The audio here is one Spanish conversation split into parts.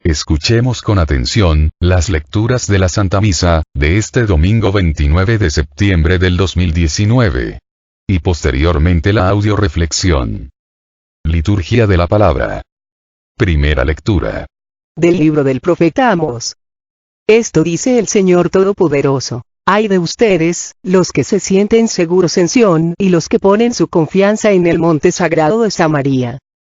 Escuchemos con atención las lecturas de la Santa Misa de este domingo 29 de septiembre del 2019. Y posteriormente la audioreflexión. Liturgia de la Palabra. Primera lectura. Del libro del profeta Amós. Esto dice el Señor Todopoderoso: ay de ustedes, los que se sienten seguros en Sión, y los que ponen su confianza en el monte sagrado de Samaria.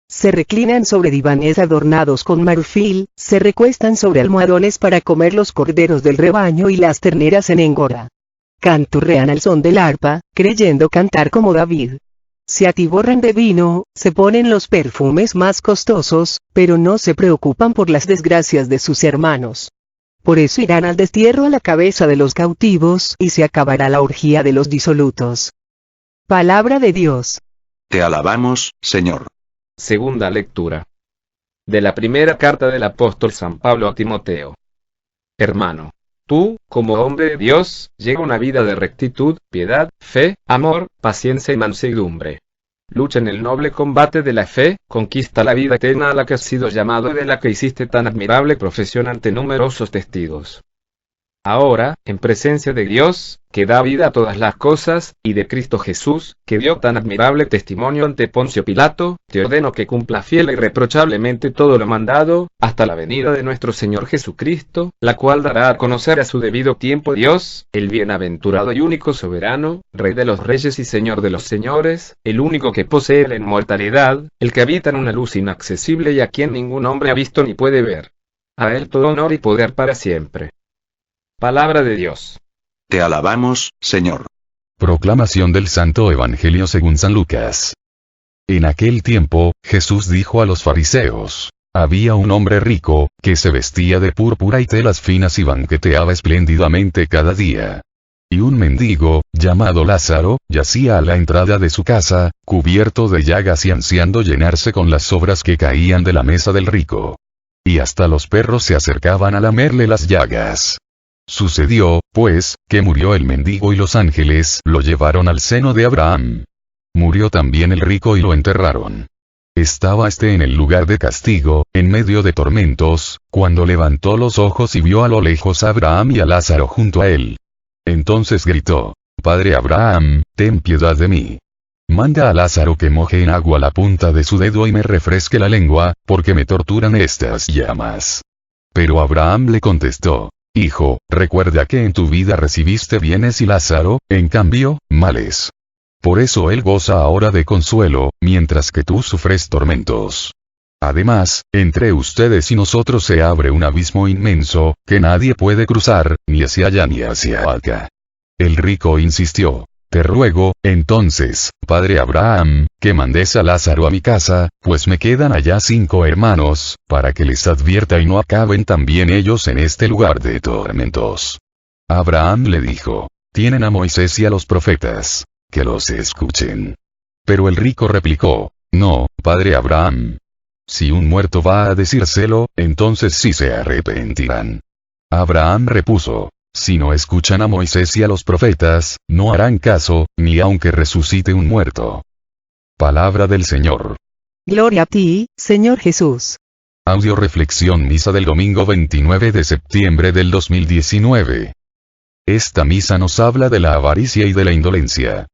Se reclinan sobre divanes adornados con marfil, se recuestan sobre almohadones para comer los corderos del rebaño y las terneras en engorda. Canturrean al son del arpa, creyendo cantar como David. Se atiborran de vino, se ponen los perfumes más costosos, pero no se preocupan por las desgracias de sus hermanos. Por eso irán al destierro a la cabeza de los cautivos, y se acabará la orgía de los disolutos. Palabra de Dios. Te alabamos, Señor. Segunda lectura. De la primera carta del apóstol San Pablo a Timoteo. Hermano, tú, como hombre de Dios, lleva una vida de rectitud, piedad, fe, amor, paciencia y mansedumbre. Lucha en el noble combate de la fe, conquista la vida eterna a la que has sido llamado y de la que hiciste tan admirable profesión ante numerosos testigos. Ahora, en presencia de Dios, que da vida a todas las cosas, y de Cristo Jesús, que dio tan admirable testimonio ante Poncio Pilato, te ordeno que cumpla fiel e irreprochablemente todo lo mandado, hasta la venida de nuestro Señor Jesucristo, la cual dará a conocer a su debido tiempo Dios, el bienaventurado y único soberano, Rey de los reyes y Señor de los señores, el único que posee la inmortalidad, el que habita en una luz inaccesible y a quien ningún hombre ha visto ni puede ver. A él todo honor y poder para siempre. Palabra de Dios. Te alabamos, Señor. Proclamación del Santo Evangelio según San Lucas. En aquel tiempo, Jesús dijo a los fariseos: había un hombre rico, que se vestía de púrpura y telas finas y banqueteaba espléndidamente cada día. Y un mendigo, llamado Lázaro, yacía a la entrada de su casa, cubierto de llagas y ansiando llenarse con las sobras que caían de la mesa del rico. Y hasta los perros se acercaban a lamerle las llagas. Sucedió, pues, que murió el mendigo y los ángeles lo llevaron al seno de Abraham. Murió también el rico y lo enterraron. Estaba éste en el lugar de castigo, en medio de tormentos, cuando levantó los ojos y vio a lo lejos a Abraham y a Lázaro junto a él. Entonces gritó: Padre Abraham, ten piedad de mí. Manda a Lázaro que moje en agua la punta de su dedo y me refresque la lengua, porque me torturan estas llamas. Pero Abraham le contestó: Hijo, recuerda que en tu vida recibiste bienes y Lázaro, en cambio, males. Por eso él goza ahora de consuelo, mientras que tú sufres tormentos. Además, entre ustedes y nosotros se abre un abismo inmenso, que nadie puede cruzar, ni hacia allá ni hacia acá. El rico insistió: te ruego, entonces, Padre Abraham, que mandes a Lázaro a mi casa, pues me quedan allá 5 hermanos, para que les advierta y no acaben también ellos en este lugar de tormentos. Abraham le dijo: tienen a Moisés y a los profetas, que los escuchen. Pero el rico replicó: no, Padre Abraham. Si un muerto va a decírselo, entonces sí se arrepentirán. Abraham repuso: si no escuchan a Moisés y a los profetas, no harán caso, ni aunque resucite un muerto. Palabra del Señor. Gloria a ti, Señor Jesús. Audioreflexión Misa del domingo 29 de septiembre del 2019. Esta misa nos habla de la avaricia y de la indolencia.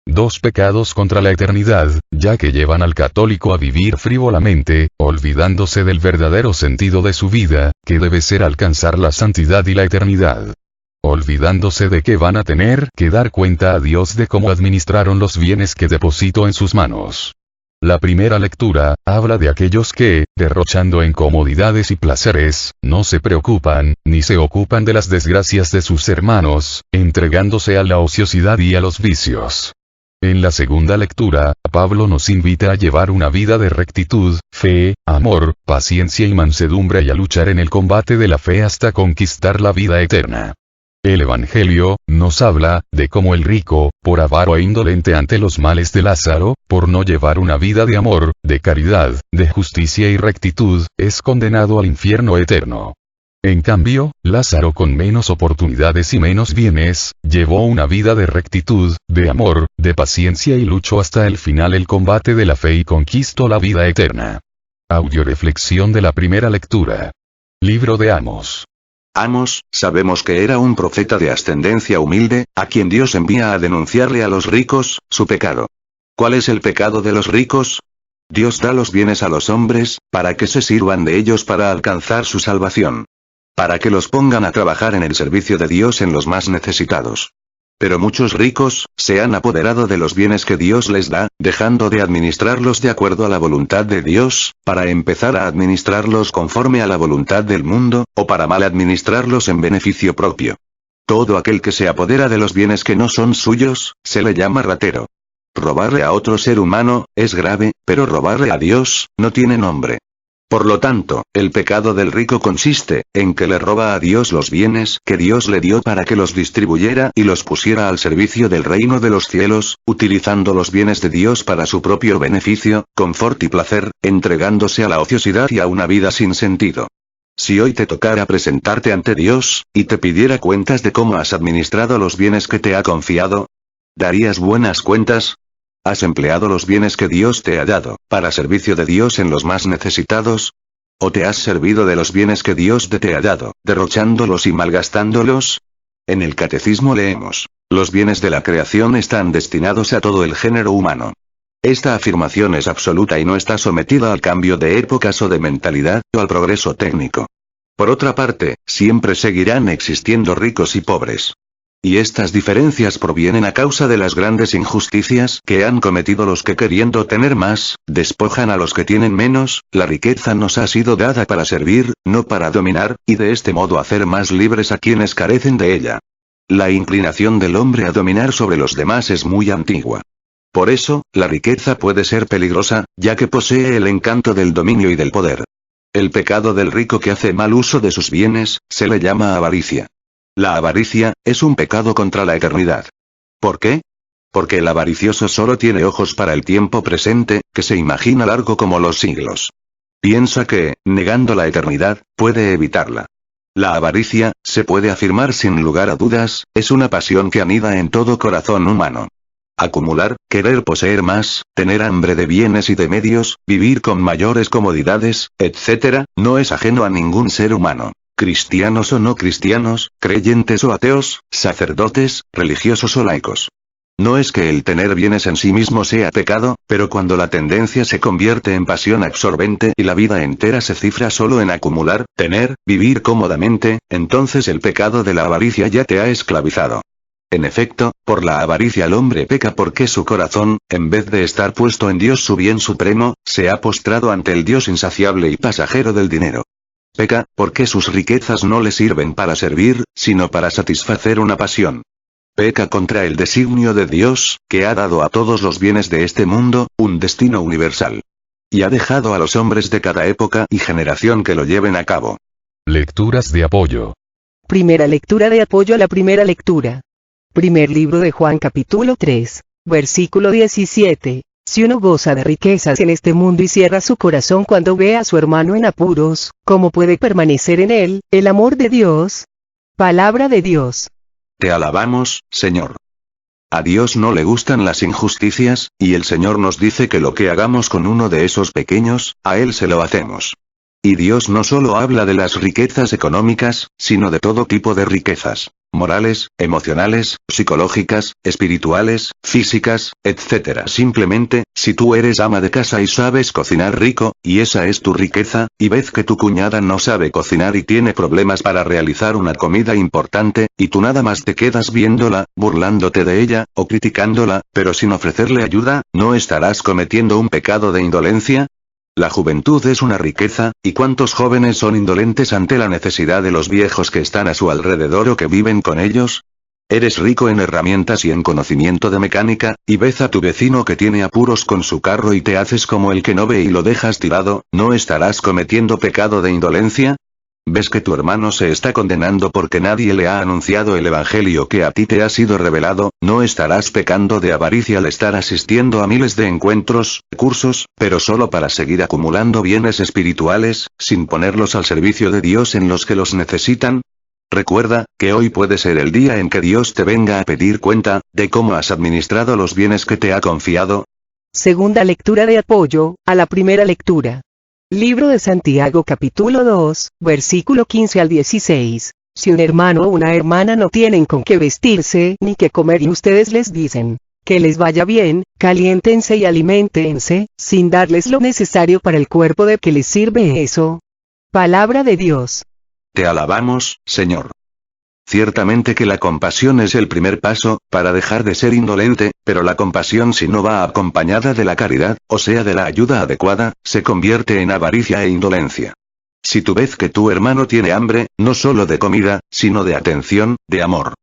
2 pecados contra la eternidad, ya que llevan al católico a vivir frívolamente, olvidándose del verdadero sentido de su vida, que debe ser alcanzar la santidad y la eternidad. Olvidándose de que van a tener que dar cuenta a Dios de cómo administraron los bienes que depositó en sus manos. La primera lectura habla de aquellos que, derrochando en comodidades y placeres, no se preocupan, ni se ocupan de las desgracias de sus hermanos, entregándose a la ociosidad y a los vicios. En la segunda lectura, Pablo nos invita a llevar una vida de rectitud, fe, amor, paciencia y mansedumbre y a luchar en el combate de la fe hasta conquistar la vida eterna. El Evangelio nos habla de cómo el rico, por avaro e indolente ante los males de Lázaro, por no llevar una vida de amor, de caridad, de justicia y rectitud, es condenado al infierno eterno. En cambio, Lázaro, con menos oportunidades y menos bienes, llevó una vida de rectitud, de amor, de paciencia y luchó hasta el final el combate de la fe y conquistó la vida eterna. Audioreflexión de la primera lectura. Libro de Amos. Amos, sabemos que era un profeta de ascendencia humilde, a quien Dios envía a denunciarle a los ricos, su pecado. ¿Cuál es el pecado de los ricos? Dios da los bienes a los hombres, para que se sirvan de ellos para alcanzar su salvación. Para que los pongan a trabajar en el servicio de Dios en los más necesitados. Pero muchos ricos, se han apoderado de los bienes que Dios les da, dejando de administrarlos de acuerdo a la voluntad de Dios, para empezar a administrarlos conforme a la voluntad del mundo, o para mal administrarlos en beneficio propio. Todo aquel que se apodera de los bienes que no son suyos, se le llama ratero. Robarle a otro ser humano, es grave, pero robarle a Dios, no tiene nombre. Por lo tanto, el pecado del rico consiste, en que le roba a Dios los bienes que Dios le dio para que los distribuyera y los pusiera al servicio del reino de los cielos, utilizando los bienes de Dios para su propio beneficio, confort y placer, entregándose a la ociosidad y a una vida sin sentido. Si hoy te tocara presentarte ante Dios, y te pidiera cuentas de cómo has administrado los bienes que te ha confiado, ¿darías buenas cuentas? ¿Has empleado los bienes que Dios te ha dado, para servicio de Dios en los más necesitados? ¿O te has servido de los bienes que Dios te ha dado, derrochándolos y malgastándolos? En el Catecismo leemos, los bienes de la creación están destinados a todo el género humano. Esta afirmación es absoluta y no está sometida al cambio de épocas o de mentalidad, o al progreso técnico. Por otra parte, siempre seguirán existiendo ricos y pobres. Y estas diferencias provienen a causa de las grandes injusticias que han cometido los que queriendo tener más, despojan a los que tienen menos. La riqueza nos ha sido dada para servir, no para dominar, y de este modo hacer más libres a quienes carecen de ella. La inclinación del hombre a dominar sobre los demás es muy antigua. Por eso, la riqueza puede ser peligrosa, ya que posee el encanto del dominio y del poder. El pecado del rico que hace mal uso de sus bienes, se le llama avaricia. La avaricia, es un pecado contra la eternidad. ¿Por qué? Porque el avaricioso solo tiene ojos para el tiempo presente, que se imagina largo como los siglos. Piensa que, negando la eternidad, puede evitarla. La avaricia, se puede afirmar sin lugar a dudas, es una pasión que anida en todo corazón humano. Acumular, querer poseer más, tener hambre de bienes y de medios, vivir con mayores comodidades, etc., no es ajeno a ningún ser humano. Cristianos o no cristianos, creyentes o ateos, sacerdotes, religiosos o laicos. No es que el tener bienes en sí mismo sea pecado, pero cuando la tendencia se convierte en pasión absorbente y la vida entera se cifra solo en acumular, tener, vivir cómodamente, entonces el pecado de la avaricia ya te ha esclavizado. En efecto, por la avaricia el hombre peca porque su corazón, en vez de estar puesto en Dios su bien supremo, se ha postrado ante el Dios insaciable y pasajero del dinero. Peca, porque sus riquezas no le sirven para servir, sino para satisfacer una pasión. Peca contra el designio de Dios, que ha dado a todos los bienes de este mundo, un destino universal. Y ha dejado a los hombres de cada época y generación que lo lleven a cabo. Lecturas de apoyo. Primera lectura de apoyo a la primera lectura. Primer libro de Juan capítulo 3, versículo 17. Si uno goza de riquezas en este mundo y cierra su corazón cuando ve a su hermano en apuros, ¿cómo puede permanecer en él el amor de Dios? Palabra de Dios. Te alabamos, Señor. A Dios no le gustan las injusticias, y el Señor nos dice que lo que hagamos con uno de esos pequeños, a Él se lo hacemos. Y Dios no solo habla de las riquezas económicas, sino de todo tipo de riquezas. Morales, emocionales, psicológicas, espirituales, físicas, etc. Simplemente, si tú eres ama de casa y sabes cocinar rico, y esa es tu riqueza, y ves que tu cuñada no sabe cocinar y tiene problemas para realizar una comida importante, y tú nada más te quedas viéndola, burlándote de ella, o criticándola, pero sin ofrecerle ayuda, ¿no estarás cometiendo un pecado de indolencia? La juventud es una riqueza, ¿y cuántos jóvenes son indolentes ante la necesidad de los viejos que están a su alrededor o que viven con ellos? Eres rico en herramientas y en conocimiento de mecánica, y ves a tu vecino que tiene apuros con su carro y te haces como el que no ve y lo dejas tirado, ¿no estarás cometiendo pecado de indolencia? ¿Ves que tu hermano se está condenando porque nadie le ha anunciado el evangelio que a ti te ha sido revelado? ¿No estarás pecando de avaricia al estar asistiendo a miles de encuentros, cursos, pero solo para seguir acumulando bienes espirituales, sin ponerlos al servicio de Dios en los que los necesitan? Recuerda, que hoy puede ser el día en que Dios te venga a pedir cuenta, de cómo has administrado los bienes que te ha confiado. Segunda lectura de apoyo a la primera lectura. Libro de Santiago capítulo 2, versículo 15 al 16. Si un hermano o una hermana no tienen con qué vestirse ni qué comer y ustedes les dicen que les vaya bien, caliéntense y aliméntense, sin darles lo necesario para el cuerpo, ¿de qué les sirve eso? Palabra de Dios. Te alabamos, Señor. Ciertamente que la compasión es el primer paso, para dejar de ser indolente, pero la compasión, si no va acompañada de la caridad, o sea de la ayuda adecuada, se convierte en avaricia e indolencia. Si tú ves que tu hermano tiene hambre, no solo de comida, sino de atención, de amor.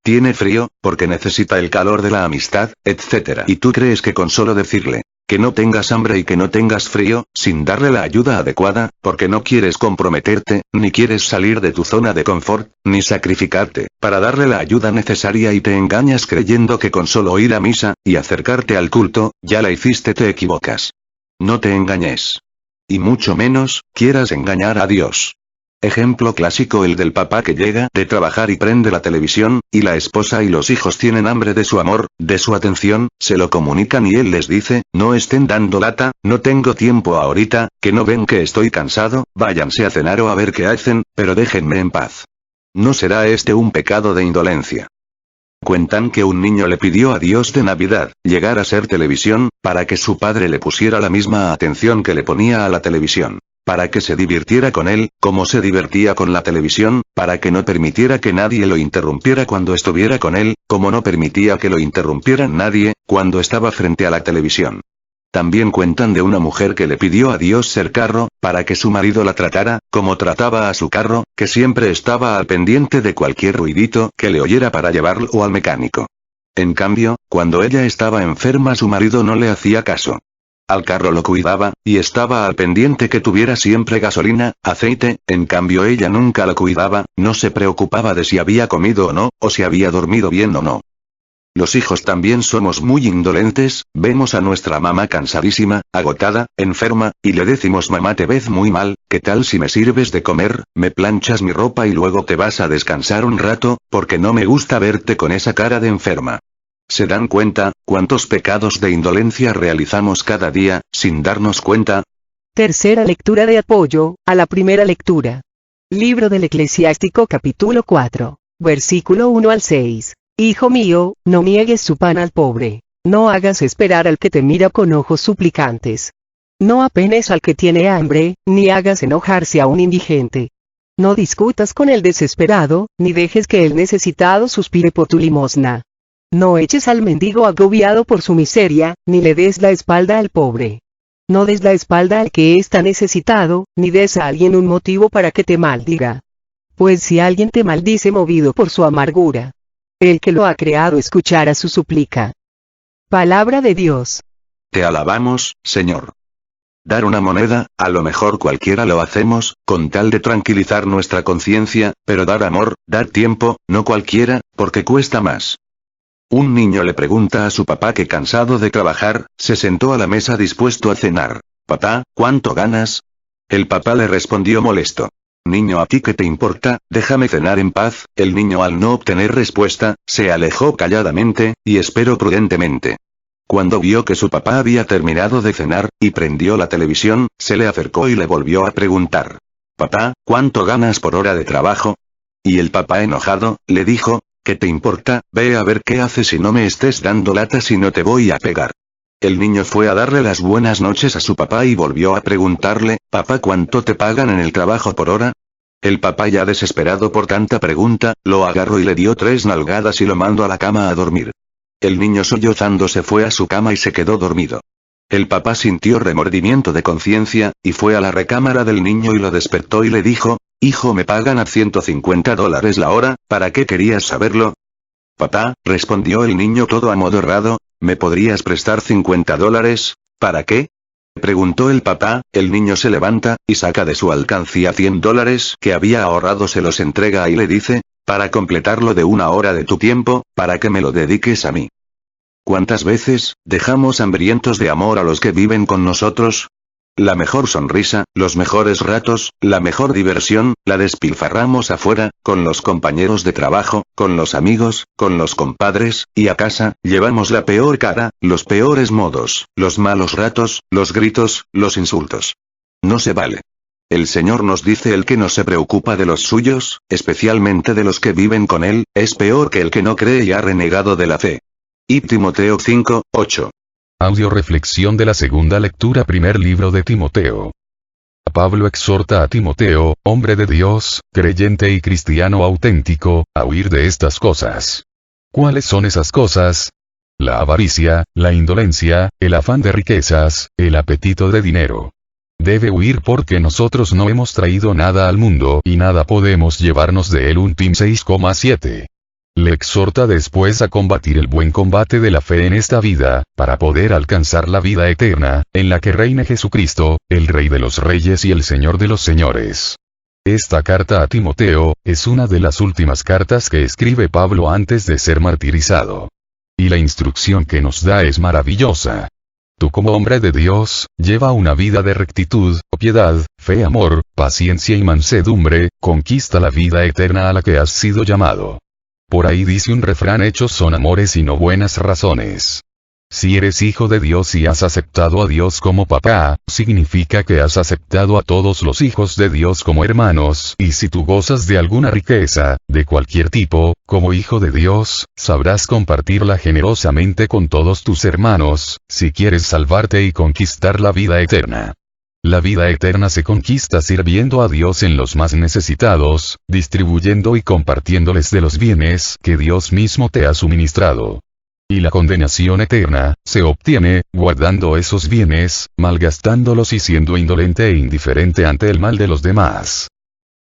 Tiene frío, porque necesita el calor de la amistad, etc. Y tú crees que con solo decirle que no tengas hambre y que no tengas frío, sin darle la ayuda adecuada, porque no quieres comprometerte, ni quieres salir de tu zona de confort, ni sacrificarte, para darle la ayuda necesaria, y te engañas creyendo que con solo ir a misa, y acercarte al culto, ya la hiciste, te equivocas. No te engañes. Y mucho menos, quieras engañar a Dios. Ejemplo clásico, el del papá que llega de trabajar y prende la televisión, y la esposa y los hijos tienen hambre de su amor, de su atención, se lo comunican y él les dice, no estén dando lata, no tengo tiempo ahorita, que no ven que estoy cansado, váyanse a cenar o a ver qué hacen, pero déjenme en paz. ¿No será este un pecado de indolencia? Cuentan que un niño le pidió a Dios de Navidad llegar a ser televisión, para que su padre le pusiera la misma atención que le ponía a la televisión. Para que se divirtiera con él, como se divertía con la televisión, para que no permitiera que nadie lo interrumpiera cuando estuviera con él, como no permitía que lo interrumpiera nadie, cuando estaba frente a la televisión. También cuentan de una mujer que le pidió a Dios ser carro, para que su marido la tratara, como trataba a su carro, que siempre estaba al pendiente de cualquier ruidito que le oyera para llevarlo al mecánico. En cambio, cuando ella estaba enferma, su marido no le hacía caso. Al carro lo cuidaba, y estaba al pendiente que tuviera siempre gasolina, aceite, en cambio ella nunca lo cuidaba, no se preocupaba de si había comido o no, o si había dormido bien o no. Los hijos también somos muy indolentes, vemos a nuestra mamá cansadísima, agotada, enferma, y le decimos, mamá, te ves muy mal, ¿qué tal si me sirves de comer, me planchas mi ropa y luego te vas a descansar un rato, porque no me gusta verte con esa cara de enferma? ¿Se dan cuenta cuántos pecados de indolencia realizamos cada día, sin darnos cuenta? Tercera lectura de apoyo a la primera lectura. Libro del Eclesiástico capítulo 4, versículo 1 al 6. Hijo mío, no niegues su pan al pobre. No hagas esperar al que te mira con ojos suplicantes. No apenes al que tiene hambre, ni hagas enojarse a un indigente. No discutas con el desesperado, ni dejes que el necesitado suspire por tu limosna. No eches al mendigo agobiado por su miseria, ni le des la espalda al pobre. No des la espalda al que está necesitado, ni des a alguien un motivo para que te maldiga. Pues si alguien te maldice movido por su amargura, el que lo ha creado escuchará su súplica. Palabra de Dios. Te alabamos, Señor. Dar una moneda, a lo mejor cualquiera lo hacemos, con tal de tranquilizar nuestra conciencia, pero dar amor, dar tiempo, no cualquiera, porque cuesta más. Un niño le pregunta a su papá que, cansado de trabajar, se sentó a la mesa dispuesto a cenar. Papá, ¿cuánto ganas? El papá le respondió molesto. Niño, ¿a ti qué te importa? Déjame cenar en paz. El niño, al no obtener respuesta, se alejó calladamente, y esperó prudentemente. Cuando vio que su papá había terminado de cenar, y prendió la televisión, se le acercó y le volvió a preguntar. Papá, ¿cuánto ganas por hora de trabajo? Y el papá, enojado, le dijo, ¿qué te importa? Ve a ver qué haces y no me estés dando lata, si no te voy a pegar. El niño fue a darle las buenas noches a su papá y volvió a preguntarle, papá, ¿cuánto te pagan en el trabajo por hora? El papá, ya desesperado por tanta pregunta, lo agarró y le dio 3 nalgadas y lo mandó a la cama a dormir. El niño, sollozando, se fue a su cama y se quedó dormido. El papá sintió remordimiento de conciencia, y fue a la recámara del niño y lo despertó y le dijo, hijo, me pagan a $150 la hora, ¿para qué querías saberlo? Papá, respondió el niño todo amodorrado, ¿me podrías prestar $50? ¿Para qué? Preguntó el papá. El niño se levanta, y saca de su alcancía $100 que había ahorrado, se los entrega y le dice, para completarlo de 1 hora de tu tiempo, para que me lo dediques a mí. ¿Cuántas veces dejamos hambrientos de amor a los que viven con nosotros? La mejor sonrisa, los mejores ratos, la mejor diversión, la despilfarramos afuera, con los compañeros de trabajo, con los amigos, con los compadres, y a casa, llevamos la peor cara, los peores modos, los malos ratos, los gritos, los insultos. No se vale. El Señor nos dice: el que no se preocupa de los suyos, especialmente de los que viven con él, es peor que el que no cree y ha renegado de la fe. Y Timoteo 5, 8. Audio reflexión de la segunda lectura. Primer libro de Timoteo. Pablo exhorta a Timoteo, hombre de Dios, creyente y cristiano auténtico, a huir de estas cosas. ¿Cuáles son esas cosas? La avaricia, la indolencia, el afán de riquezas, el apetito de dinero. Debe huir porque nosotros no hemos traído nada al mundo y nada podemos llevarnos de él. 1 Tim 6,7. Le exhorta después a combatir el buen combate de la fe en esta vida, para poder alcanzar la vida eterna, en la que reine Jesucristo, el Rey de los Reyes y el Señor de los Señores. Esta carta a Timoteo, es una de las últimas cartas que escribe Pablo antes de ser martirizado. Y la instrucción que nos da es maravillosa. Tú como hombre de Dios, lleva una vida de rectitud, piedad, fe, amor, paciencia y mansedumbre, conquista la vida eterna a la que has sido llamado. Por ahí dice un refrán: hechos son amores y no buenas razones. Si eres hijo de Dios y has aceptado a Dios como papá, significa que has aceptado a todos los hijos de Dios como hermanos, y si tú gozas de alguna riqueza, de cualquier tipo, como hijo de Dios, sabrás compartirla generosamente con todos tus hermanos, si quieres salvarte y conquistar la vida eterna. La vida eterna se conquista sirviendo a Dios en los más necesitados, distribuyendo y compartiéndoles de los bienes que Dios mismo te ha suministrado. Y la condenación eterna, se obtiene, guardando esos bienes, malgastándolos y siendo indolente e indiferente ante el mal de los demás.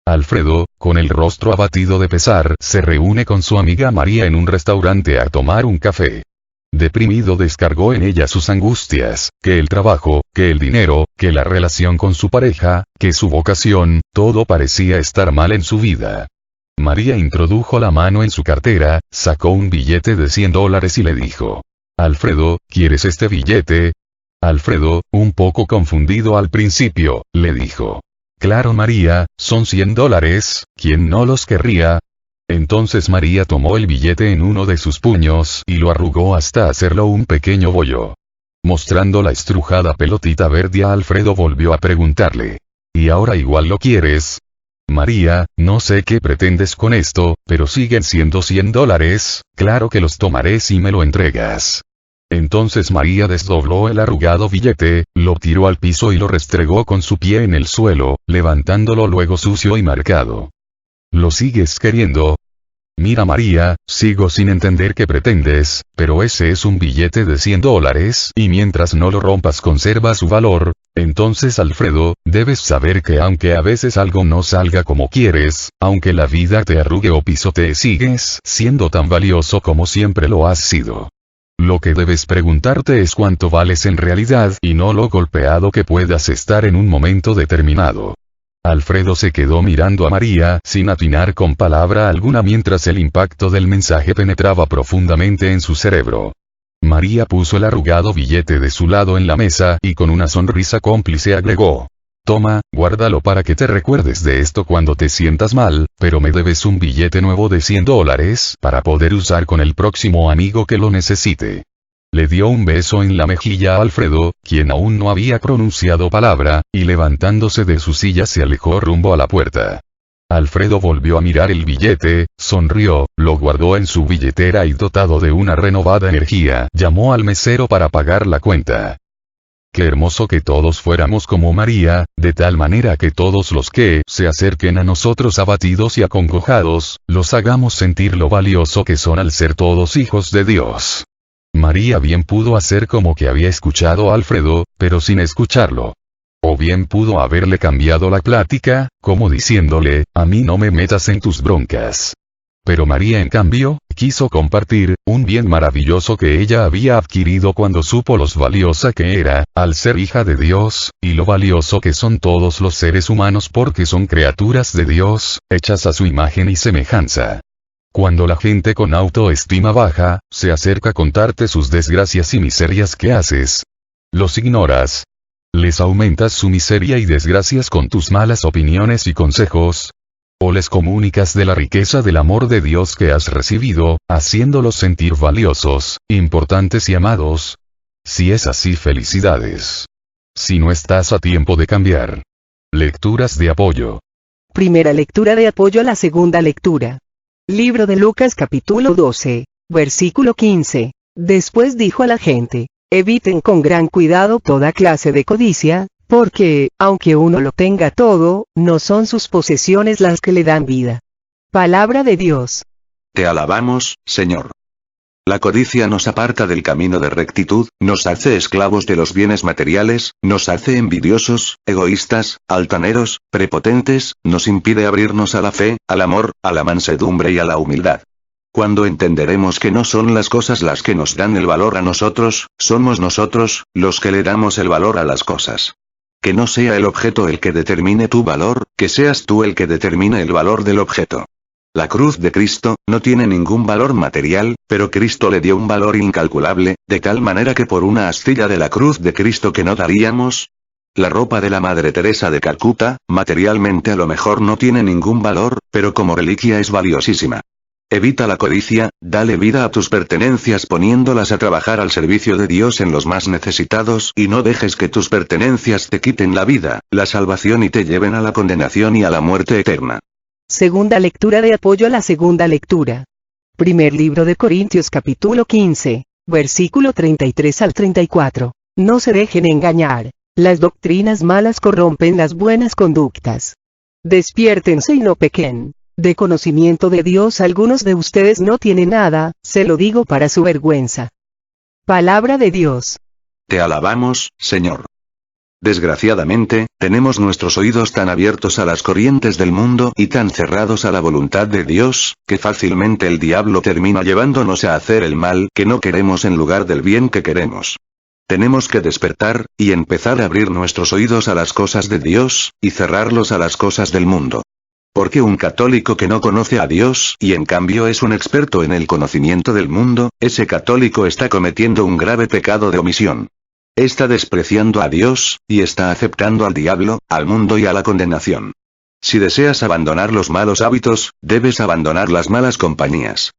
Alfredo, con el rostro abatido de pesar, se reúne con su amiga María en un restaurante a tomar un café. Deprimido descargó en ella sus angustias, que el trabajo, que el dinero, que la relación con su pareja, que su vocación, todo parecía estar mal en su vida. María introdujo la mano en su cartera, sacó un billete de $100 y le dijo: Alfredo, ¿quieres este billete? Alfredo, un poco confundido al principio, le dijo: Claro María, son $100, ¿quién no los querría? Entonces María tomó el billete en uno de sus puños y lo arrugó hasta hacerlo un pequeño bollo. Mostrando la estrujada pelotita verde a Alfredo, volvió a preguntarle: ¿Y ahora igual lo quieres? María, no sé qué pretendes con esto, pero siguen siendo $100, claro que los tomaré si me lo entregas. Entonces María desdobló el arrugado billete, lo tiró al piso y lo restregó con su pie en el suelo, levantándolo luego sucio y marcado. ¿Lo sigues queriendo? Mira María, sigo sin entender qué pretendes, pero ese es un billete de $100, y mientras no lo rompas conserva su valor. Entonces Alfredo, debes saber que aunque a veces algo no salga como quieres, aunque la vida te arrugue o pisotee, sigues siendo tan valioso como siempre lo has sido. Lo que debes preguntarte es cuánto vales en realidad y no lo golpeado que puedas estar en un momento determinado. Alfredo se quedó mirando a María sin atinar con palabra alguna mientras el impacto del mensaje penetraba profundamente en su cerebro. María puso el arrugado billete de su lado en la mesa y con una sonrisa cómplice agregó: Toma, guárdalo para que te recuerdes de esto cuando te sientas mal, pero me debes un billete nuevo de $100 para poder usar con el próximo amigo que lo necesite. Le dio un beso en la mejilla a Alfredo, quien aún no había pronunciado palabra, y levantándose de su silla se alejó rumbo a la puerta. Alfredo volvió a mirar el billete, sonrió, lo guardó en su billetera y dotado de una renovada energía, llamó al mesero para pagar la cuenta. Qué hermoso que todos fuéramos como María, de tal manera que todos los que se acerquen a nosotros abatidos y acongojados, los hagamos sentir lo valioso que son al ser todos hijos de Dios. María bien pudo hacer como que había escuchado a Alfredo, pero sin escucharlo. O bien pudo haberle cambiado la plática, como diciéndole: a mí no me metas en tus broncas. Pero María en cambio, quiso compartir un bien maravilloso que ella había adquirido cuando supo lo valiosa que era, al ser hija de Dios, y lo valioso que son todos los seres humanos porque son criaturas de Dios, hechas a su imagen y semejanza. Cuando la gente con autoestima baja, se acerca a contarte sus desgracias y miserias que haces, los ignoras. Les aumentas su miseria y desgracias con tus malas opiniones y consejos. O les comunicas de la riqueza del amor de Dios que has recibido, haciéndolos sentir valiosos, importantes y amados. Si es así, felicidades. Si no estás a tiempo de cambiar. Lecturas de apoyo. Primera lectura de apoyo a la segunda lectura. Libro de Lucas capítulo 12, versículo 15. Después dijo a la gente, eviten con gran cuidado toda clase de codicia, porque, aunque uno lo tenga todo, no son sus posesiones las que le dan vida. Palabra de Dios. Te alabamos, Señor. La codicia nos aparta del camino de rectitud, nos hace esclavos de los bienes materiales, nos hace envidiosos, egoístas, altaneros, prepotentes, nos impide abrirnos a la fe, al amor, a la mansedumbre y a la humildad. Cuando entenderemos que no son las cosas las que nos dan el valor a nosotros, somos nosotros, los que le damos el valor a las cosas. Que no sea el objeto el que determine tu valor, que seas tú el que determine el valor del objeto. La cruz de Cristo no tiene ningún valor material, pero Cristo le dio un valor incalculable, de tal manera que por una astilla de la cruz de Cristo que no daríamos. La ropa de la Madre Teresa de Calcuta, materialmente a lo mejor no tiene ningún valor, pero como reliquia es valiosísima. Evita la codicia, dale vida a tus pertenencias poniéndolas a trabajar al servicio de Dios en los más necesitados y no dejes que tus pertenencias te quiten la vida, la salvación y te lleven a la condenación y a la muerte eterna. Segunda lectura de apoyo a la segunda lectura. Primer libro de Corintios capítulo 15, versículo 33 al 34. No se dejen engañar. Las doctrinas malas corrompen las buenas conductas. Despiértense y no pequen. De conocimiento de Dios algunos de ustedes no tienen nada, se lo digo para su vergüenza. Palabra de Dios. Te alabamos, Señor. Desgraciadamente, tenemos nuestros oídos tan abiertos a las corrientes del mundo y tan cerrados a la voluntad de Dios, que fácilmente el diablo termina llevándonos a hacer el mal que no queremos en lugar del bien que queremos. Tenemos que despertar, y empezar a abrir nuestros oídos a las cosas de Dios, y cerrarlos a las cosas del mundo. Porque un católico que no conoce a Dios y en cambio es un experto en el conocimiento del mundo, ese católico está cometiendo un grave pecado de omisión. Está despreciando a Dios, y está aceptando al diablo, al mundo y a la condenación. Si deseas abandonar los malos hábitos, debes abandonar las malas compañías.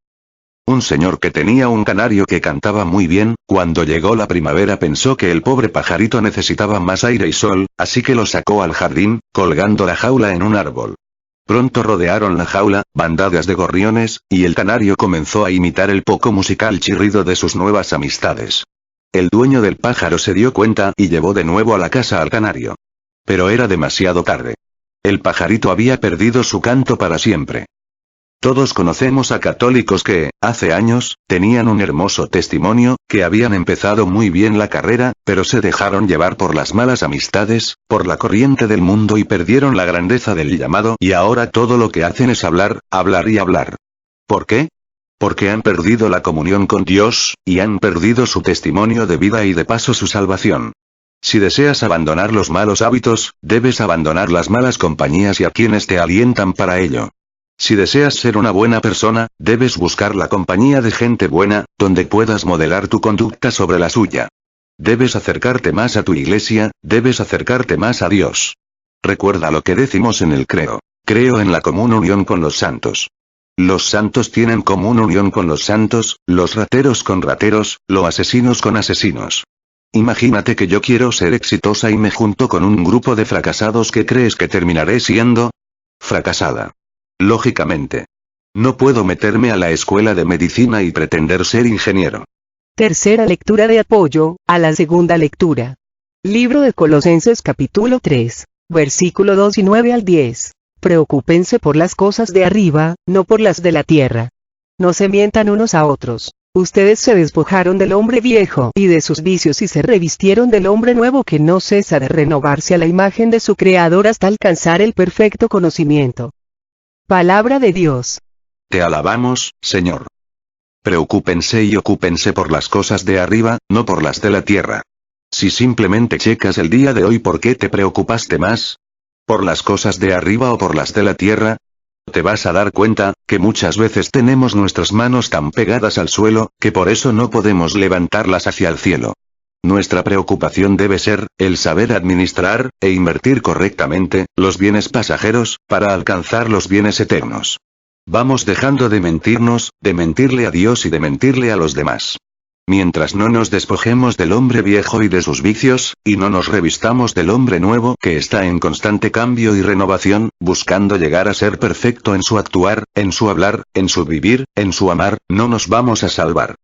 Un señor que tenía un canario que cantaba muy bien, cuando llegó la primavera pensó que el pobre pajarito necesitaba más aire y sol, así que lo sacó al jardín, colgando la jaula en un árbol. Pronto rodearon la jaula, bandadas de gorriones, y el canario comenzó a imitar el poco musical chirrido de sus nuevas amistades. El dueño del pájaro se dio cuenta y llevó de nuevo a la casa al canario. Pero era demasiado tarde. El pajarito había perdido su canto para siempre. Todos conocemos a católicos que, hace años, tenían un hermoso testimonio, que habían empezado muy bien la carrera, pero se dejaron llevar por las malas amistades, por la corriente del mundo y perdieron la grandeza del llamado y ahora todo lo que hacen es hablar, hablar y hablar. ¿Por qué? Porque han perdido la comunión con Dios, y han perdido su testimonio de vida y de paso su salvación. Si deseas abandonar los malos hábitos, debes abandonar las malas compañías y a quienes te alientan para ello. Si deseas ser una buena persona, debes buscar la compañía de gente buena, donde puedas modelar tu conducta sobre la suya. Debes acercarte más a tu iglesia, debes acercarte más a Dios. Recuerda lo que decimos en el credo. Creo en la común unión con los santos. Los santos tienen común unión con los santos, los rateros con rateros, los asesinos con asesinos. Imagínate que yo quiero ser exitosa y me junto con un grupo de fracasados. ¿Qué crees que terminaré siendo? Fracasada. Lógicamente. No puedo meterme a la escuela de medicina y pretender ser ingeniero. Tercera lectura de apoyo a la segunda lectura. Libro de Colosenses capítulo 3, versículo 2 y 9 al 10. Preocúpense por las cosas de arriba, no por las de la tierra. No se mientan unos a otros. Ustedes se despojaron del hombre viejo y de sus vicios y se revistieron del hombre nuevo que no cesa de renovarse a la imagen de su Creador hasta alcanzar el perfecto conocimiento. Palabra de Dios. Te alabamos, Señor. Preocúpense y ocúpense por las cosas de arriba, no por las de la tierra. Si simplemente checas el día de hoy, ¿por qué te preocupaste más? ¿Por las cosas de arriba o por las de la tierra? Te vas a dar cuenta, que muchas veces tenemos nuestras manos tan pegadas al suelo, que por eso no podemos levantarlas hacia el cielo. Nuestra preocupación debe ser, el saber administrar, e invertir correctamente, los bienes pasajeros, para alcanzar los bienes eternos. Vamos dejando de mentirnos, de mentirle a Dios y de mentirle a los demás. Mientras no nos despojemos del hombre viejo y de sus vicios, y no nos revistamos del hombre nuevo que está en constante cambio y renovación, buscando llegar a ser perfecto en su actuar, en su hablar, en su vivir, en su amar, no nos vamos a salvar.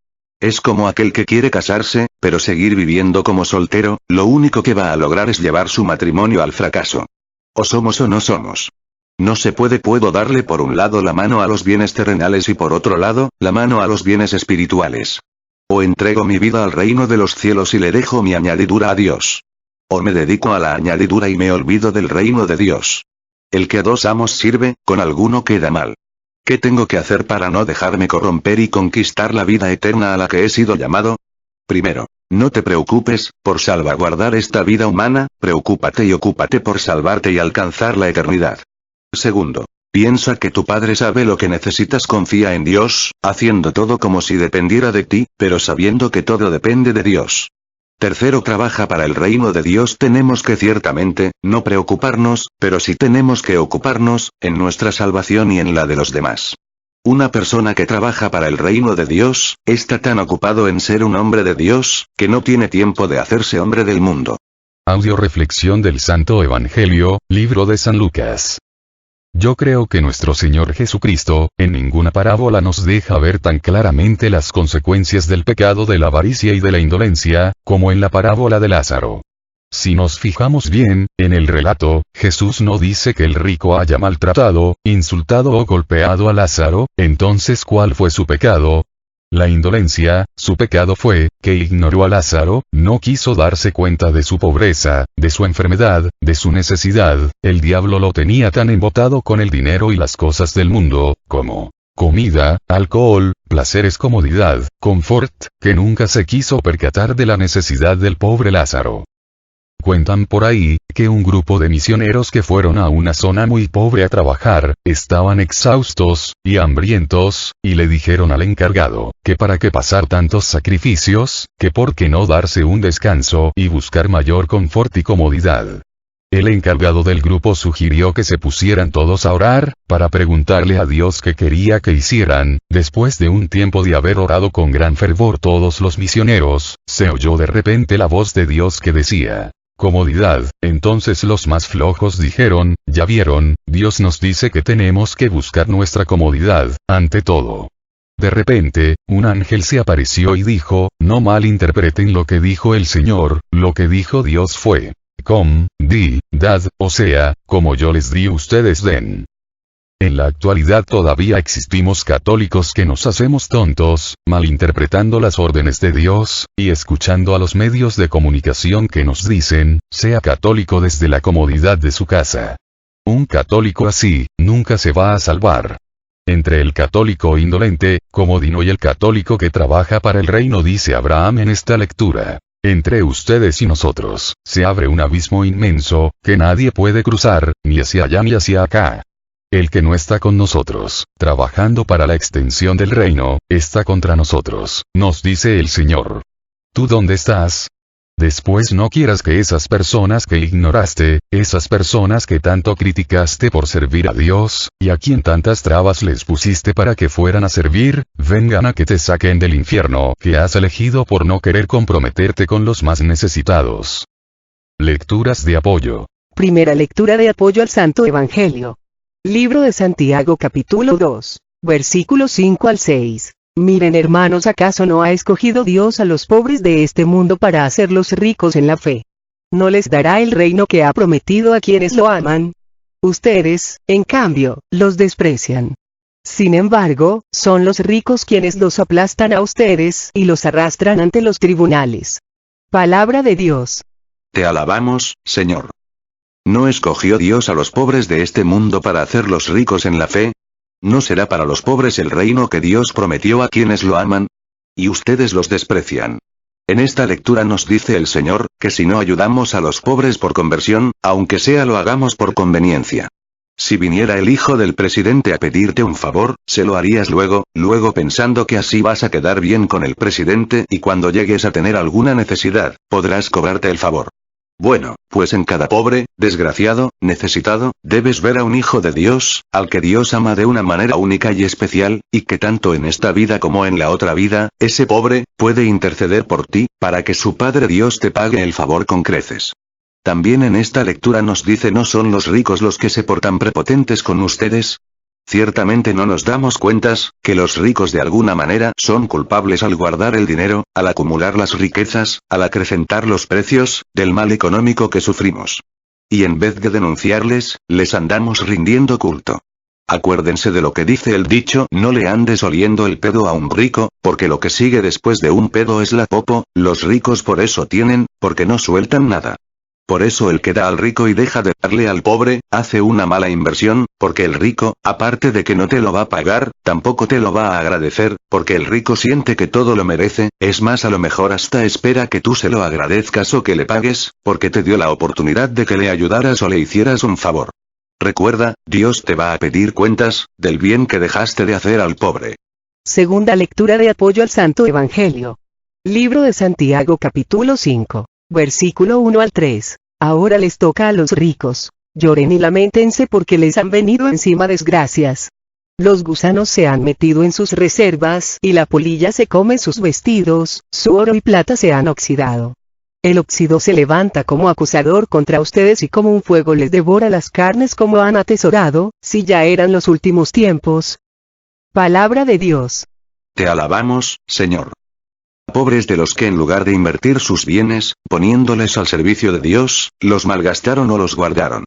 Es como aquel que quiere casarse, pero seguir viviendo como soltero, lo único que va a lograr es llevar su matrimonio al fracaso. O somos o no somos. No se puedo darle por un lado la mano a los bienes terrenales y por otro lado, la mano a los bienes espirituales. O entrego mi vida al reino de los cielos y le dejo mi añadidura a Dios. O me dedico a la añadidura y me olvido del reino de Dios. El que a dos amos sirve, con alguno queda mal. ¿Qué tengo que hacer para no dejarme corromper y conquistar la vida eterna a la que he sido llamado? Primero, no te preocupes por salvaguardar esta vida humana, preocúpate y ocúpate por salvarte y alcanzar la eternidad. Segundo, piensa que tu Padre sabe lo que necesitas, confía en Dios, haciendo todo como si dependiera de ti, pero sabiendo que todo depende de Dios. Tercero, trabaja para el reino de Dios. Tenemos que ciertamente, no preocuparnos, pero sí tenemos que ocuparnos, en nuestra salvación y en la de los demás. Una persona que trabaja para el reino de Dios, está tan ocupado en ser un hombre de Dios, que no tiene tiempo de hacerse hombre del mundo. Audio reflexión del Santo Evangelio, libro de San Lucas. Yo creo que nuestro Señor Jesucristo, en ninguna parábola nos deja ver tan claramente las consecuencias del pecado de la avaricia y de la indolencia, como en la parábola de Lázaro. Si nos fijamos bien, en el relato, Jesús no dice que el rico haya maltratado, insultado o golpeado a Lázaro. Entonces, ¿cuál fue su pecado? La indolencia. Su pecado fue, que ignoró a Lázaro, no quiso darse cuenta de su pobreza, de su enfermedad, de su necesidad. El diablo lo tenía tan embotado con el dinero y las cosas del mundo, como comida, alcohol, placeres, comodidad, confort, que nunca se quiso percatar de la necesidad del pobre Lázaro. Cuentan por ahí, que un grupo de misioneros que fueron a una zona muy pobre a trabajar, estaban exhaustos, y hambrientos, y le dijeron al encargado, que para qué pasar tantos sacrificios, que por qué no darse un descanso y buscar mayor confort y comodidad. El encargado del grupo sugirió que se pusieran todos a orar, para preguntarle a Dios qué quería que hicieran. Después de un tiempo de haber orado con gran fervor todos los misioneros, se oyó de repente la voz de Dios que decía: comodidad. Entonces los más flojos dijeron: ya vieron, Dios nos dice que tenemos que buscar nuestra comodidad, ante todo. De repente, un ángel se apareció y dijo: no malinterpreten lo que dijo el Señor, lo que dijo Dios fue: dad, o sea, como yo les di ustedes den. En la actualidad todavía existimos católicos que nos hacemos tontos, malinterpretando las órdenes de Dios, y escuchando a los medios de comunicación que nos dicen: sea católico desde la comodidad de su casa. Un católico así, nunca se va a salvar. Entre el católico indolente, comodino, y el católico que trabaja para el reino, dice Abraham en esta lectura: entre ustedes y nosotros, se abre un abismo inmenso, que nadie puede cruzar, ni hacia allá ni hacia acá. El que no está con nosotros, trabajando para la extensión del reino, está contra nosotros, nos dice el Señor. ¿Tú dónde estás? Después no quieras que esas personas que ignoraste, esas personas que tanto criticaste por servir a Dios, y a quien tantas trabas les pusiste para que fueran a servir, vengan a que te saquen del infierno que has elegido por no querer comprometerte con los más necesitados. Lecturas de apoyo. Primera lectura de apoyo al Santo Evangelio. Libro de Santiago capítulo 2, versículos 5 al 6. Miren, hermanos, ¿acaso no ha escogido Dios a los pobres de este mundo para hacerlos ricos en la fe? ¿No les dará el reino que ha prometido a quienes lo aman? Ustedes, en cambio, los desprecian. Sin embargo, son los ricos quienes los aplastan a ustedes y los arrastran ante los tribunales. Palabra de Dios. Te alabamos, Señor. ¿No escogió Dios a los pobres de este mundo para hacerlos ricos en la fe? ¿No será para los pobres el reino que Dios prometió a quienes lo aman? Y ustedes los desprecian. En esta lectura nos dice el Señor, que si no ayudamos a los pobres por conversión, aunque sea lo hagamos por conveniencia. Si viniera el hijo del presidente a pedirte un favor, se lo harías luego pensando que así vas a quedar bien con el presidente y cuando llegues a tener alguna necesidad, podrás cobrarte el favor. Bueno, pues en cada pobre, desgraciado, necesitado, debes ver a un hijo de Dios, al que Dios ama de una manera única y especial, y que tanto en esta vida como en la otra vida, ese pobre, puede interceder por ti, para que su Padre Dios te pague el favor con creces. También en esta lectura nos dice: ¿no son los ricos los que se portan prepotentes con ustedes? Ciertamente no nos damos cuentas, que los ricos de alguna manera son culpables al guardar el dinero, al acumular las riquezas, al acrecentar los precios, del mal económico que sufrimos. Y en vez de denunciarles, les andamos rindiendo culto. Acuérdense de lo que dice el dicho: no le andes oliendo el pedo a un rico, porque lo que sigue después de un pedo es la popo. Los ricos por eso tienen, porque no sueltan nada. Por eso el que da al rico y deja de darle al pobre, hace una mala inversión, porque el rico, aparte de que no te lo va a pagar, tampoco te lo va a agradecer, porque el rico siente que todo lo merece, es más, a lo mejor hasta espera que tú se lo agradezcas o que le pagues, porque te dio la oportunidad de que le ayudaras o le hicieras un favor. Recuerda, Dios te va a pedir cuentas, del bien que dejaste de hacer al pobre. Segunda lectura de apoyo al Santo Evangelio. Libro de Santiago capítulo 5. Versículo 1 al 3. Ahora les toca a los ricos. Lloren y lamentense porque les han venido encima desgracias. Los gusanos se han metido en sus reservas y la polilla se come sus vestidos, su oro y plata se han oxidado. El óxido se levanta como acusador contra ustedes y como un fuego les devora las carnes como han atesorado, si ya eran los últimos tiempos. Palabra de Dios. Te alabamos, Señor. Pobres de los que en lugar de invertir sus bienes, poniéndoles al servicio de Dios, los malgastaron o los guardaron.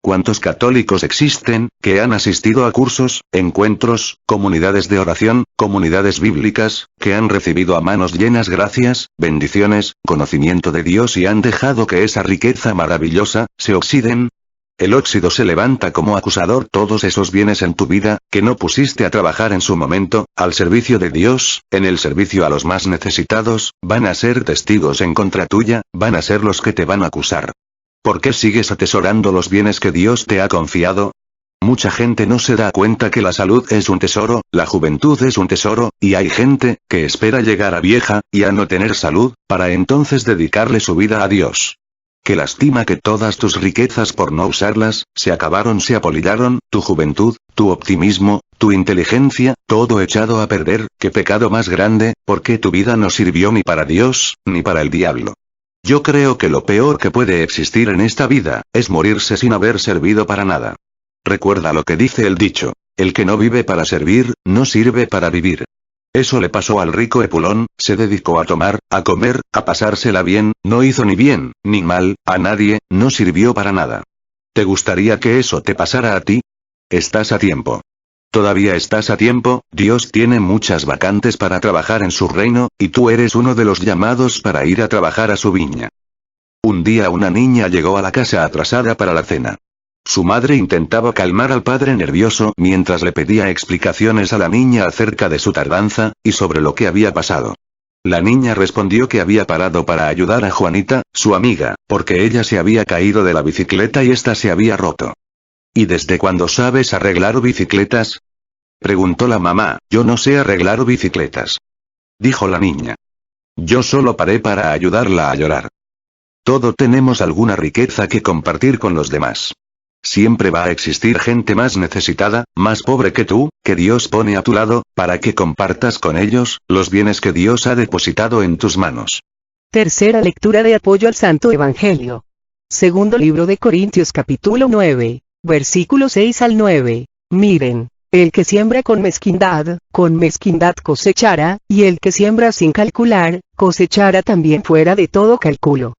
¿Cuántos católicos existen, que han asistido a cursos, encuentros, comunidades de oración, comunidades bíblicas, que han recibido a manos llenas gracias, bendiciones, conocimiento de Dios y han dejado que esa riqueza maravillosa, se oxiden? El óxido se levanta como acusador. Todos esos bienes en tu vida, que no pusiste a trabajar en su momento, al servicio de Dios, en el servicio a los más necesitados, van a ser testigos en contra tuya, van a ser los que te van a acusar. ¿Por qué sigues atesorando los bienes que Dios te ha confiado? Mucha gente no se da cuenta que la salud es un tesoro, la juventud es un tesoro, y hay gente, que espera llegar a vieja, y a no tener salud, para entonces dedicarle su vida a Dios. Qué lástima que todas tus riquezas por no usarlas, se acabaron, se apolillaron, tu juventud, tu optimismo, tu inteligencia, todo echado a perder. Qué pecado más grande, porque tu vida no sirvió ni para Dios, ni para el diablo. Yo creo que lo peor que puede existir en esta vida, es morirse sin haber servido para nada. Recuerda lo que dice el dicho: el que no vive para servir, no sirve para vivir. Eso le pasó al rico Epulón, se dedicó a tomar, a comer, a pasársela bien, no hizo ni bien, ni mal, a nadie, no sirvió para nada. ¿Te gustaría que eso te pasara a ti? Estás a tiempo. Todavía estás a tiempo, Dios tiene muchas vacantes para trabajar en su reino, y tú eres uno de los llamados para ir a trabajar a su viña. Un día una niña llegó a la casa atrasada para la cena. Su madre intentaba calmar al padre nervioso mientras le pedía explicaciones a la niña acerca de su tardanza, y sobre lo que había pasado. La niña respondió que había parado para ayudar a Juanita, su amiga, porque ella se había caído de la bicicleta y ésta se había roto. ¿Y desde cuándo sabes arreglar bicicletas?, preguntó la mamá. Yo no sé arreglar bicicletas, dijo la niña. Yo solo paré para ayudarla a llorar. Todos tenemos alguna riqueza que compartir con los demás. Siempre va a existir gente más necesitada, más pobre que tú, que Dios pone a tu lado, para que compartas con ellos, los bienes que Dios ha depositado en tus manos. Tercera lectura de apoyo al Santo Evangelio. Segundo libro de Corintios capítulo 9, versículos 6 al 9. Miren, el que siembra con mezquindad cosechará, y el que siembra sin calcular, cosechará también fuera de todo cálculo.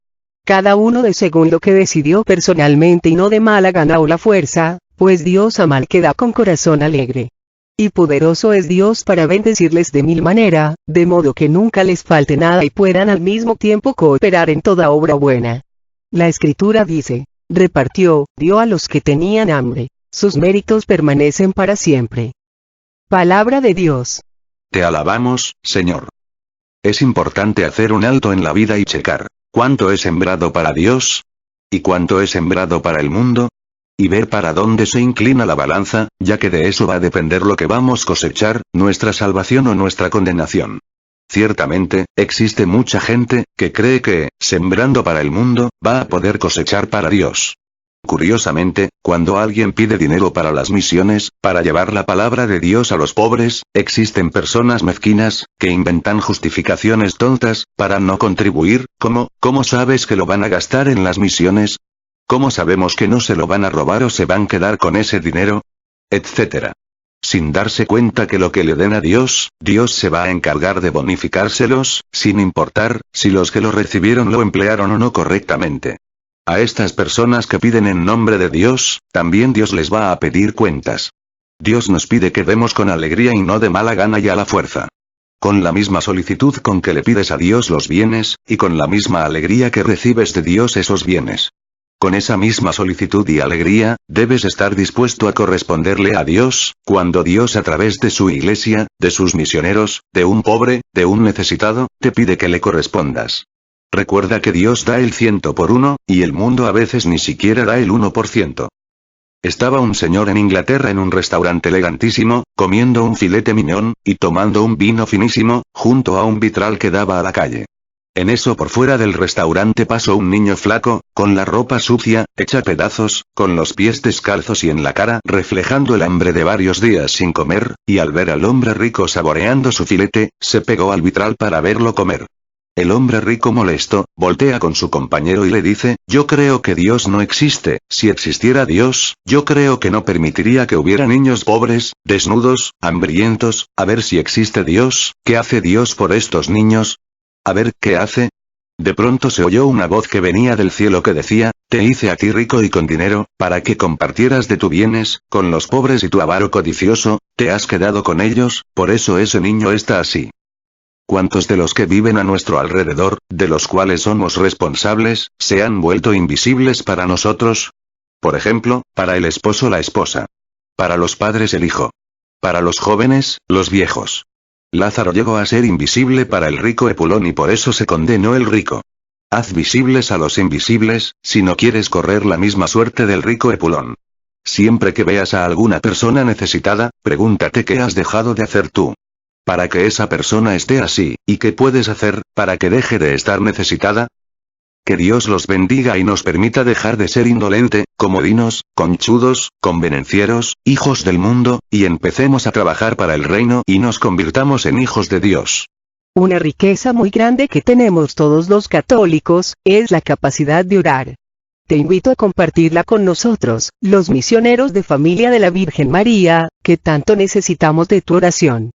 Cada uno de según lo que decidió personalmente y no de mala gana o la fuerza, pues Dios ama al que da con corazón alegre. Y poderoso es Dios para bendecirles de mil maneras, de modo que nunca les falte nada y puedan al mismo tiempo cooperar en toda obra buena. La Escritura dice: repartió, dio a los que tenían hambre, sus méritos permanecen para siempre. Palabra de Dios. Te alabamos, Señor. Es importante hacer un alto en la vida y checar cuánto he sembrado para Dios y cuánto he sembrado para el mundo, y ver para dónde se inclina la balanza, ya que de eso va a depender lo que vamos a cosechar, nuestra salvación o nuestra condenación. Ciertamente, existe mucha gente que cree que, sembrando para el mundo, va a poder cosechar para Dios. Curiosamente, cuando alguien pide dinero para las misiones, para llevar la palabra de Dios a los pobres, existen personas mezquinas, que inventan justificaciones tontas, para no contribuir, como, ¿cómo sabes que lo van a gastar en las misiones? ¿Cómo sabemos que no se lo van a robar o se van a quedar con ese dinero? Etcétera. Sin darse cuenta que lo que le den a Dios, Dios se va a encargar de bonificárselos, sin importar, si los que lo recibieron lo emplearon o no correctamente. A estas personas que piden en nombre de Dios, también Dios les va a pedir cuentas. Dios nos pide que demos con alegría y no de mala gana y a la fuerza. Con la misma solicitud con que le pides a Dios los bienes, y con la misma alegría que recibes de Dios esos bienes. Con esa misma solicitud y alegría, debes estar dispuesto a corresponderle a Dios, cuando Dios a través de su iglesia, de sus misioneros, de un pobre, de un necesitado, te pide que le correspondas. Recuerda que Dios da el 100%, y el mundo a veces ni siquiera da el 1%. Estaba un señor en Inglaterra en un restaurante elegantísimo, comiendo un filete mignon, y tomando un vino finísimo, junto a un vitral que daba a la calle. En eso por fuera del restaurante pasó un niño flaco, con la ropa sucia, hecha pedazos, con los pies descalzos y en la cara reflejando el hambre de varios días sin comer, y al ver al hombre rico saboreando su filete, se pegó al vitral para verlo comer. El hombre rico molesto, voltea con su compañero y le dice, yo creo que Dios no existe, si existiera Dios, yo creo que no permitiría que hubiera niños pobres, desnudos, hambrientos, a ver si existe Dios, ¿qué hace Dios por estos niños? A ver, ¿qué hace? De pronto se oyó una voz que venía del cielo que decía, te hice a ti rico y con dinero, para que compartieras de tus bienes, con los pobres y tu avaro codicioso, te has quedado con ellos, por eso ese niño está así. ¿Cuántos de los que viven a nuestro alrededor, de los cuales somos responsables, se han vuelto invisibles para nosotros? Por ejemplo, para el esposo la esposa. Para los padres el hijo. Para los jóvenes, los viejos. Lázaro llegó a ser invisible para el rico Epulón y por eso se condenó el rico. Haz visibles a los invisibles, si no quieres correr la misma suerte del rico Epulón. Siempre que veas a alguna persona necesitada, pregúntate qué has dejado de hacer tú. Para que esa persona esté así, ¿y qué puedes hacer, para que deje de estar necesitada? Que Dios los bendiga y nos permita dejar de ser indolente, comodinos, conchudos, convenencieros, hijos del mundo, y empecemos a trabajar para el reino y nos convirtamos en hijos de Dios. Una riqueza muy grande que tenemos todos los católicos, es la capacidad de orar. Te invito a compartirla con nosotros, los misioneros de familia de la Virgen María, que tanto necesitamos de tu oración.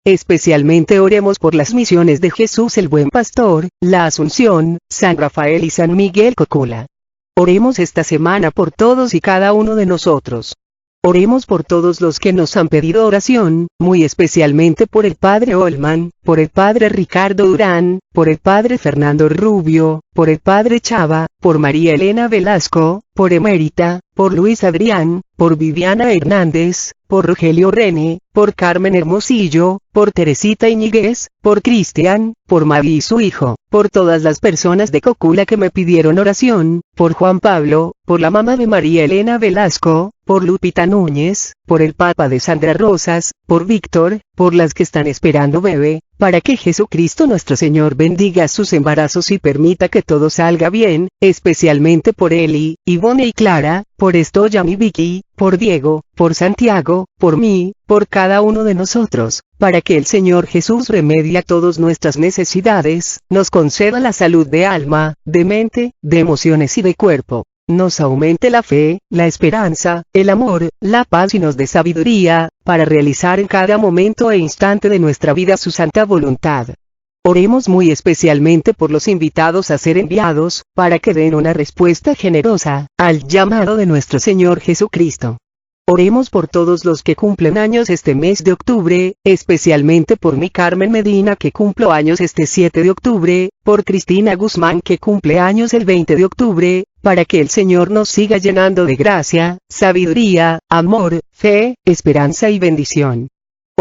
Especialmente oremos por las misiones de Jesús el Buen Pastor, la Asunción, San Rafael y San Miguel Cocula. Oremos esta semana por todos y cada uno de nosotros. Oremos por todos los que nos han pedido oración, muy especialmente por el Padre Olman, por el Padre Ricardo Durán, por el Padre Fernando Rubio, por el Padre Chava, por María Elena Velasco, por Emérita, por Luis Adrián, por Viviana Hernández, por Rogelio René, por Carmen Hermosillo, por Teresita Iñiguez, por Cristian, por Mavi y su hijo, por todas las personas de Cocula que me pidieron oración, por Juan Pablo, por la mamá de María Elena Velasco, por Lupita Núñez, por el Papa de Sandra Rosas, por Víctor, por las que están esperando bebé, para que Jesucristo nuestro Señor bendiga sus embarazos y permita que todo salga bien, especialmente por Eli, Ivonne y Clara, por Estoya y Vicky, por Diego, por Santiago, por mí, por cada uno de nosotros, para que el Señor Jesús remedie todas nuestras necesidades, nos conceda la salud de alma, de mente, de emociones y de cuerpo. Nos aumente la fe, la esperanza, el amor, la paz y nos dé sabiduría, para realizar en cada momento e instante de nuestra vida su santa voluntad. Oremos muy especialmente por los invitados a ser enviados, para que den una respuesta generosa, al llamado de nuestro Señor Jesucristo. Oremos por todos los que cumplen años este mes de octubre, especialmente por mi Carmen Medina que cumplo años este 7 de octubre, por Cristina Guzmán que cumple años el 20 de octubre, para que el Señor nos siga llenando de gracia, sabiduría, amor, fe, esperanza y bendición.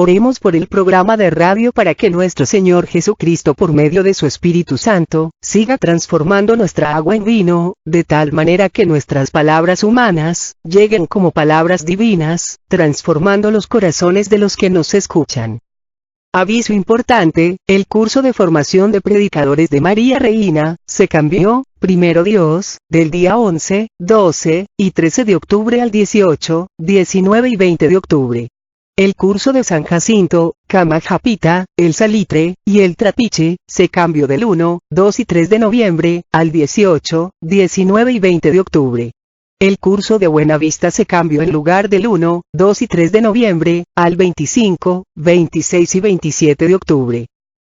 Oremos por el programa de radio para que nuestro Señor Jesucristo por medio de su Espíritu Santo, siga transformando nuestra agua en vino, de tal manera que nuestras palabras humanas, lleguen como palabras divinas, transformando los corazones de los que nos escuchan. Aviso importante, el curso de formación de predicadores de María Reina, se cambió, primero Dios, del día 11, 12, y 13 de octubre al 18, 19 y 20 de octubre. El curso de San Jacinto, Camajapita, el Salitre, y el Trapiche, se cambió del 1, 2 y 3 de noviembre, al 18, 19 y 20 de octubre. El curso de Buenavista se cambió en lugar del 1, 2 y 3 de noviembre, al 25, 26 y 27 de octubre.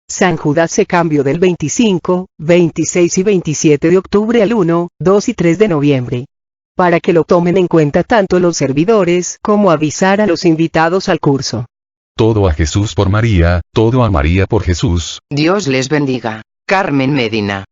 San Judas se cambió del 25, 26 y 27 de octubre al 1, 2 y 3 de noviembre. Para que lo tomen en cuenta tanto los servidores como avisar a los invitados al curso. Todo a Jesús por María, todo a María por Jesús. Dios les bendiga. Carmen Medina.